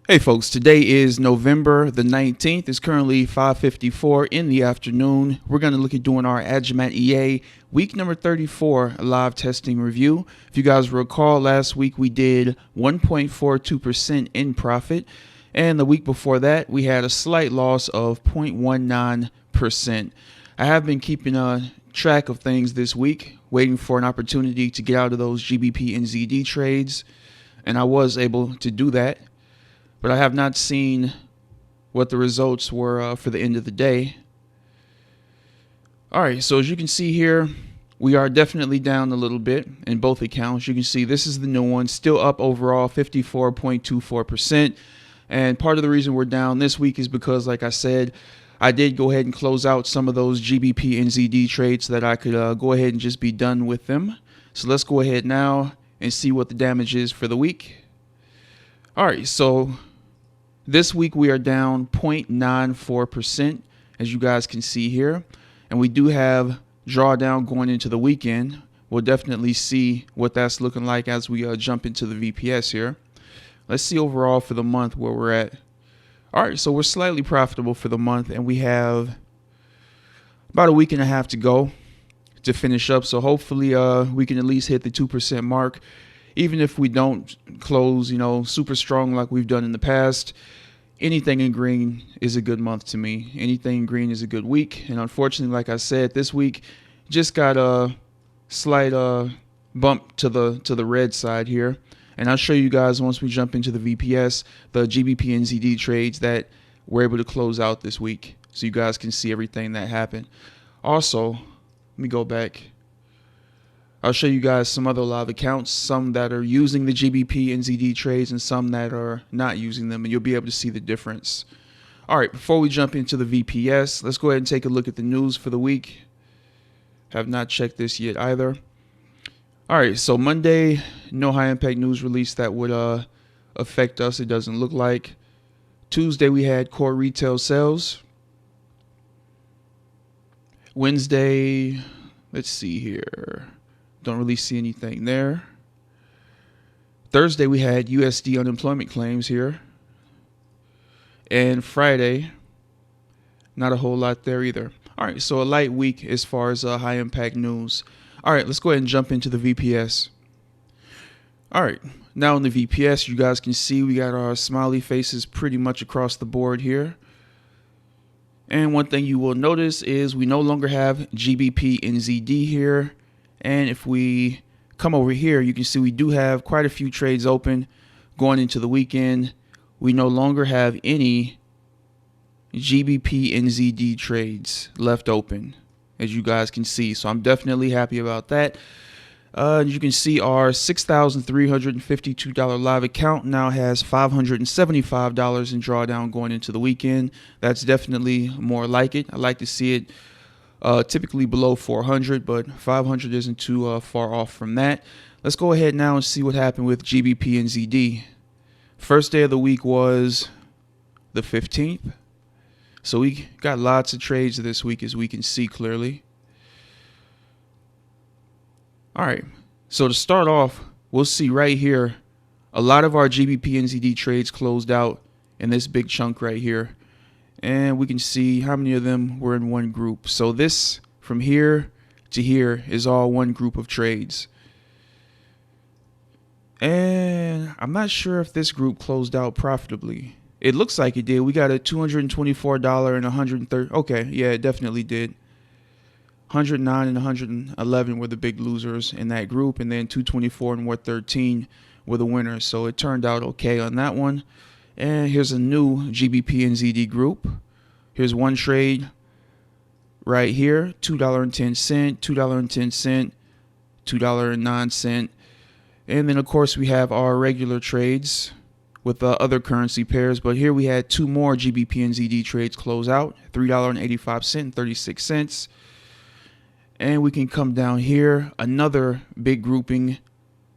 Hey folks, today is November the 19th. It's currently 5:54 in the afternoon. We're going to look at doing our Agimat EA week number 34 live testing review. If you guys recall, last week we did 1.42% in profit, and the week before that we had a slight loss of 0.19%. I have been keeping track of things this week, waiting for an opportunity to get out of those GBP and ZD trades, and I was able to do that. But I have not seen what the results were for the end of the day. All right, so as you can see here, we are definitely down a little bit in both accounts. You can see this is the new one, still up overall 54.24%. And part of the reason we're down this week is because, like I said, I did go ahead and close out some of those GBP and ZD trades so that I could go ahead and just be done with them. So let's go ahead now and see what the damage is for the week. All right, so this week we are down 0.94%, as you guys can see here. And we do have drawdown going into the weekend. We'll definitely see what that's looking like as we jump into the VPS here. Let's see overall for the month where we're at. All right, so we're slightly profitable for the month, and we have about a week and a half to go to finish up. So hopefully we can at least hit the 2% mark. Even if we don't close, super strong like we've done in the past, anything in green is a good month to me. Anything in green is a good week. And unfortunately, like I said, this week just got a slight bump to the red side here. And I'll show you guys once we jump into the VPS, the GBP and ZD trades that we're able to close out this week, so you guys can see everything that happened. Also, let me go back. I'll show you guys some other live accounts, some that are using the GBP and ZD trades and some that are not using them, and you'll be able to see the difference. All right, before we jump into the VPS, let's go ahead and take a look at the news for the week. Have not checked this yet either. All right, so Monday, no high impact news release that would affect us, it doesn't look like. Tuesday, we had core retail sales. Wednesday, let's see here. Don't really see anything there. Thursday, we had USD unemployment claims here. And Friday, not a whole lot there either. All right, so a light week as far as high impact news. All right, let's go ahead and jump into the VPS. All right, now in the VPS, you guys can see we got our smiley faces pretty much across the board here. And one thing you will notice is we no longer have GBP and ZD here. And if we come over here, you can see we do have quite a few trades open going into the weekend. We no longer have any GBP and ZD trades left open, as you guys can see. So I'm definitely happy about that. You can see our $6,352 live account now has $575 in drawdown going into the weekend. That's definitely more like it. I like to see it typically below 400, but 500 isn't too far off from that. Let's go ahead now and see what happened with GBP and ZD. First day of the week was the 15th. So we got lots of trades this week, as we can see clearly. All right, so to start off, we'll see right here, a lot of our GBP and ZD trades closed out in this big chunk right here. And we can see how many of them were in one group. So this from here to here is all one group of trades. And I'm not sure if this group closed out profitably. It looks like it did. We got a $224 and 130. Okay, yeah, it definitely did. 109 and 111 were the big losers in that group, and then 224 and 113 were the winners. So it turned out okay on that one. And here's a new GBP and ZD group. Here's one trade right here, $2.10, $2.10, $2.09. And then, of course, we have our regular trades with other currency pairs. But here we had two more GBP and ZD trades close out, $3.85 and 36 cents. And we can come down here, another big grouping.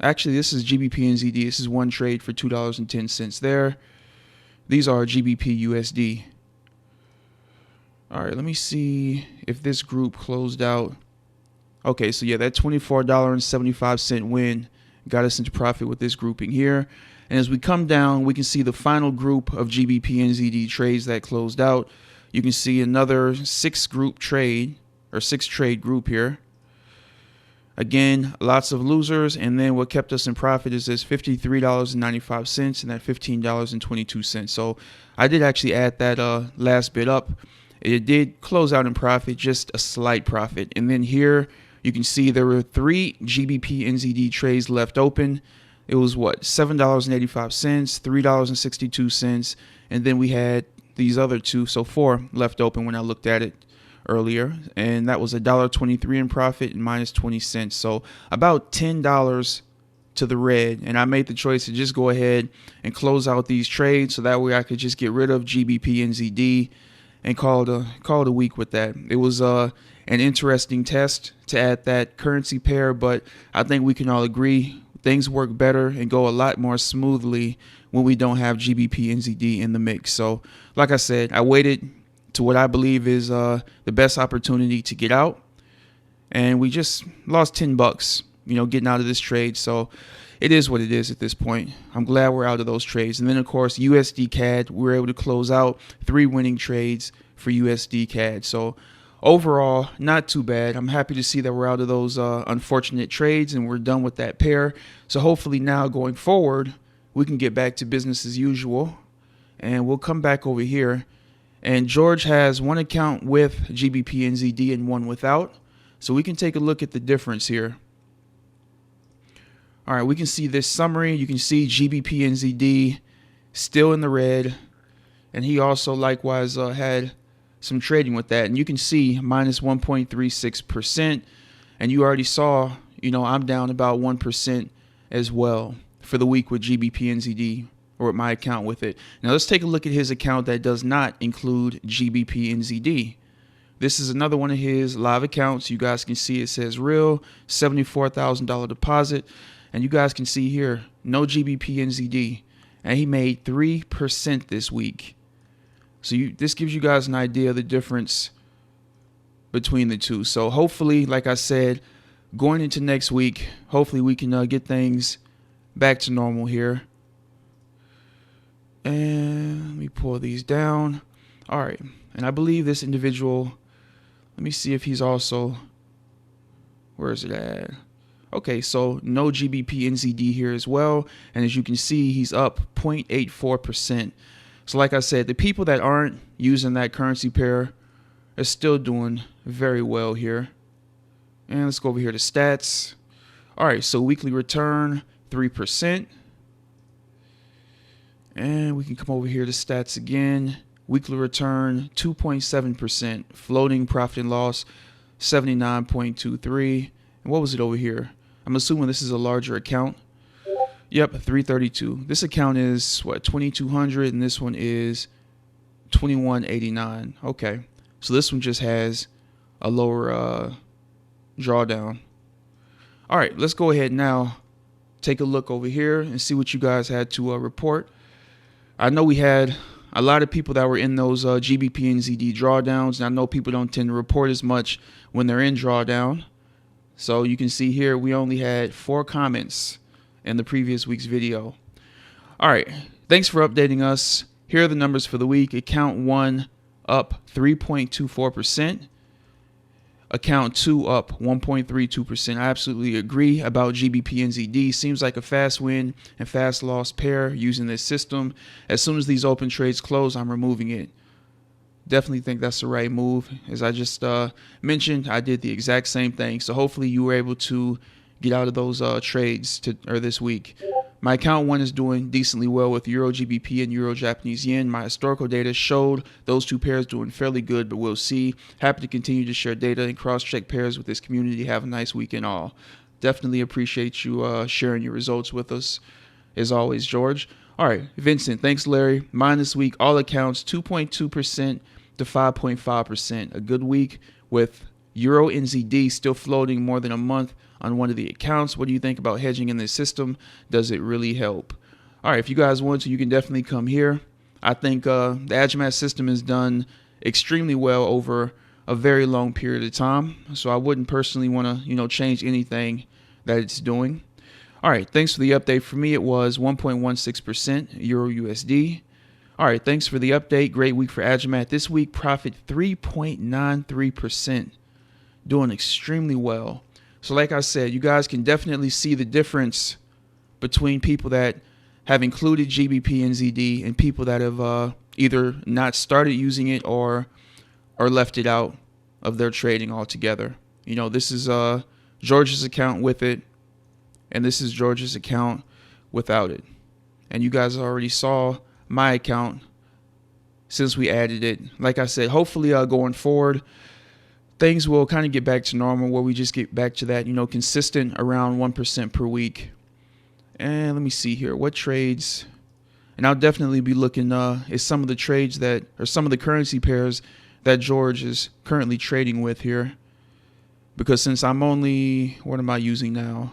Actually, this is GBP and ZD. This is one trade for $2.10 there. These are GBP USD. All right, let me see if this group closed out. Okay, so yeah, that $24.75 win got us into profit with this grouping here. And as we come down, we can see the final group of GBP NZD trades that closed out. You can see another six trade group here. Again, lots of losers, and then what kept us in profit is this $53.95 and that $15.22. So I did actually add that last bit up. It did close out in profit, just a slight profit. And then here you can see there were 3 GBP NZD trades left open. It was what, $7.85, $3.62, and then we had these other 2, so 4 left open when I looked at it earlier, and that was $1.23 in profit and minus 20 cents. So about $10 to the red, and I made the choice to just go ahead and close out these trades so that way I could just get rid of GBP NZD and call it a week with that. It was an interesting test to add that currency pair, but I think we can all agree things work better and go a lot more smoothly when we don't have GBP NZD in the mix. So like I said, I waited to what I believe is the best opportunity to get out, and we just lost $10, getting out of this trade. So it is what it is at this point. I'm glad we're out of those trades. And then of course USD CAD, we were able to close out 3 winning trades for USD CAD. So overall, not too bad. I'm happy to see that we're out of those unfortunate trades and we're done with that pair. So hopefully now going forward, we can get back to business as usual, and we'll come back over here. And George has one account with GBP NZD and one without. So we can take a look at the difference here. All right, we can see this summary. You can see GBP NZD still in the red. And he also likewise had some trading with that. And you can see minus 1.36%. And you already saw, I'm down about 1% as well for the week with GBP NZD, or with my account with it. Now let's take a look at his account that does not include GBP NZD. This is another one of his live accounts. You guys can see it says real, $74,000 deposit. And you guys can see here, no GBP NZD. And he made 3% this week. So this gives you guys an idea of the difference between the two. So hopefully, like I said, going into next week, hopefully we can get things back to normal here. And let me pull these down. All right. And I believe this individual, let me see if he's also, where is it at? Okay, so no GBP NZD here as well. And as you can see, he's up 0.84%. So like I said, the people that aren't using that currency pair are still doing very well here. And let's go over here to stats. All right, so weekly return, 3%. And we can come over here to stats again. Weekly return, 2.7%. Floating profit and loss, 79.23. And what was it over here? I'm assuming this is a larger account. Yep, 332. This account is what, 2200, and this one is 2189. Okay, so this one just has a lower drawdown. All right, let's go ahead now, take a look over here and see what you guys had to report. I know we had a lot of people that were in those GBP and ZD drawdowns, and I know people don't tend to report as much when they're in drawdown. So you can see here we only had 4 comments in the previous week's video. All right, thanks for updating us. Here are the numbers for the week. Account 1 up 3.24%. Account 2 up 1.32%. I absolutely agree about GBP and ZD. Seems like a fast win and fast loss pair using this system. As soon as these open trades close, I'm removing it. Definitely think that's the right move. As I just mentioned, I did the exact same thing. So hopefully you were able to get out of those trades this week. My account 1 is doing decently well with Euro GBP and Euro Japanese Yen. My historical data showed those 2 pairs doing fairly good, but we'll see. Happy to continue to share data and cross-check pairs with this community. Have a nice weekend all. Definitely appreciate you sharing your results with us, as always, George. All right, Vincent, thanks, Larry. Mine this week, all accounts, 2.2% to 5.5%. A good week with Euro NZD still floating more than a month on one of the accounts. What do you think about hedging in this system? Does it really help? All right, if you guys want to, you can definitely come here. I think the Agimat system is done extremely well over a very long period of time. So I wouldn't personally want to, change anything that it's doing. All right, thanks for the update. For me, it was 1.16% Euro USD. All right, thanks for the update. Great week for Agimat. This week, profit 3.93%. Doing extremely well. So like I said, you guys can definitely see the difference between people that have included GBP and ZD and people that have either not started using it or left it out of their trading altogether. You know, this is George's account with it, and this is George's account without it. And you guys already saw my account since we added it. Like I said, hopefully going forward, things will kind of get back to normal where we just get back to that, you know, consistent around 1% per week. And let me see here. What trades? And I'll definitely be looking at some of the trades that, or some of the currency pairs that George is currently trading with here. Because since I'm only, what am I using now?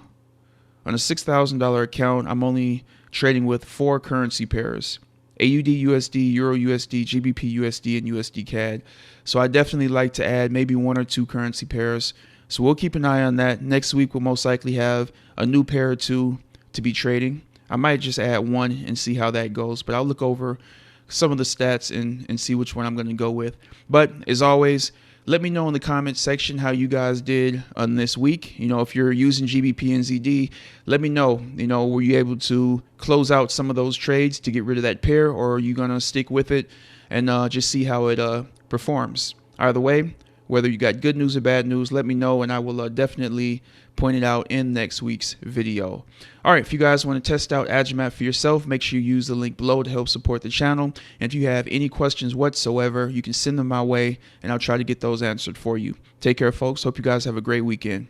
On a $6,000 account, I'm only trading with 4 currency pairs. AUD USD, Euro USD, GBP USD, and USD CAD. So I definitely like to add maybe 1 or 2 currency pairs. So we'll keep an eye on that. Next week, we'll most likely have a new pair or 2 to be trading. I might just add 1 and see how that goes, but I'll look over some of the stats and see which one I'm going to go with. But as always, let me know in the comments section how you guys did on this week. You know, if you're using GBP and ZD, let me know, you know, were you able to close out some of those trades to get rid of that pair, or are you going to stick with it and just see how it performs? Either way, whether you got good news or bad news, let me know, and I will definitely point it out in next week's video. All right, if you guys want to test out Agimat for yourself, make sure you use the link below to help support the channel. And if you have any questions whatsoever, you can send them my way, and I'll try to get those answered for you. Take care, folks. Hope you guys have a great weekend.